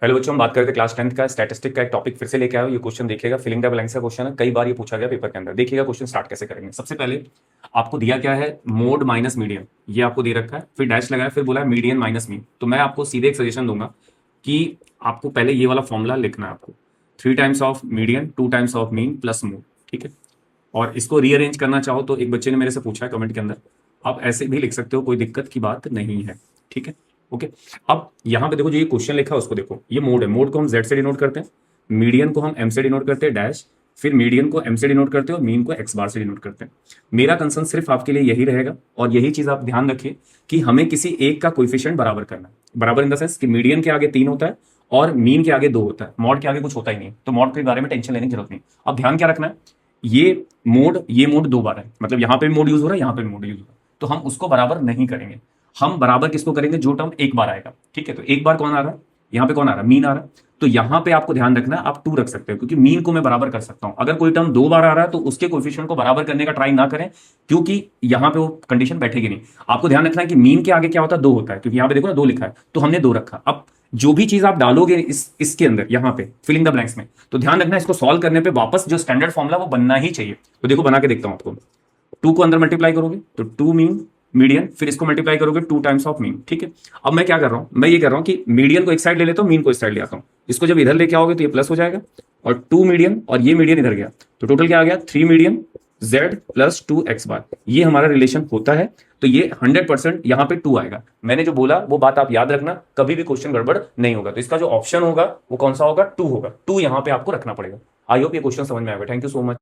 Hello बच्चों, हम बात करते हैं क्लास 10th का स्टैटिस्टिक का एक टॉपिक फिर से लेके आया हूं। ये क्वेश्चन देखिएगा, फिलिंग द ब्लैंक्स का क्वेश्चन है, कई बार ये पूछा गया पेपर के अंदर। देखिएगा क्वेश्चन स्टार्ट कैसे करेंगे। सबसे पहले आपको दिया क्या है, मोड माइनस मीडियन, ये आपको दे रखा है, फिर डैश लगाया, फिर बोला है मीडियन माइनस मीन। तो मैं आपको सीधे एक सजेशन दूंगा कि आपको पहले ये वाला फॉर्मूला लिखना है आपको, 3 times of median 2 times of mean plus mode, ठीक है। और इसको रीअरेंज करना चाहो तो एक बच्चे ने मेरे से पूछा है कमेंट के अंदर, आप ऐसे भी लिख सकते हो, कोई दिक्कत की बात नहीं है, ठीक है। ओके, अब यहां पे देखो जो ये क्वेश्चन लिखा है उसको देखो, ये मोड है, मोड को हम जेड से डिनोट करते हैं, मीडियन को हम एम से डिनोट करते हैं डैश, फिर मीडियन को एम से डिनोट करते हैं और मीन को एक्स बार से डिनोट करते हैं। मेरा कंसर्न सिर्फ आपके लिए यही रहेगा और यही चीज आप ध्यान रखिए कि हमें किसी एक का कोइफिशिएंट बराबर करना है। बराबर इन द सेंस कि मीडियन के आगे 3 होता है और मीन के आगे 2 होता है, मॉड के आगे कुछ होता ही नहीं, तो मॉड के बारे में टेंशन लेने की जरूरत नहीं। अब ध्यान क्या रखना है, ये मोड 2 बार है, मतलब यहां पे भी मोड यूज हो रहा है, यहां पे भी मोड यूज हो रहा है, तो हम उसको बराबर नहीं करेंगे। हम बराबर किसको करेंगे, जो टर्म एक बार आएगा, ठीक है। तो एक बार कौन आ रहा है, यहां पे कौन आ रहा है, मीन आ रहा है। तो यहां पे आपको ध्यान रखना है, आप 2 रख सकते हो क्योंकि मीन को मैं बराबर कर सकता हूं। अगर कोई टर्म 2 बार आ रहा है तो उसके कोएफिशिएंट को बराबर करने का ट्राई ना करें, क्योंकि यहां पे वो कंडीशन बैठेगी नहीं। आपको ध्यान रखना है कि मीन के आगे क्या होता है, 2 होता है, क्योंकि यहां पे देखो ना 2 लिखा है, तो हमने 2 रखा। अब जो भी चीज आप डालोगे इसके अंदर, यहां पे फिलिंग द ब्लैंक्स में, तो ध्यान रखना इसको सॉल्व करने पे वापस जो स्टैंडर्ड फॉर्मुला वो बनना ही चाहिए। तो देखो बना के देखता हूं आपको, 2 को अंदर मल्टीप्लाई करोगे तो 2 मीन मीडियन, फिर इसको मल्टीप्लाई करोगे 2 टाइम्स ऑफ मीन, ठीक है। अब मैं क्या कर रहा हूं, मैं ये कर रहा हूं कि मीडियन को एक साइड ले लेता हूं, मीन को इस साइड ले आता हूं। इसको जब इधर लेके आओगे तो ये प्लस हो जाएगा और 2 मीडियन और ये मीडियन इधर गया, तो टोटल क्या आ गया, 3 मीडियन z प्लस 2 एक्स बार। ये हमारा रिलेशन होता है, तो ये 100% यहां पे 2 आएगा। मैंने जो बोला वो बात आप याद रखना, कभी भी क्वेश्चन गड़बड़ नहीं होगा। तो इसका जो ऑप्शन होगा वो कौन सा होगा, 2 होगा। 2 यहां पे आपको रखना पड़ेगा। आई होप ये क्वेश्चन समझ में आएगा। Thank you so much.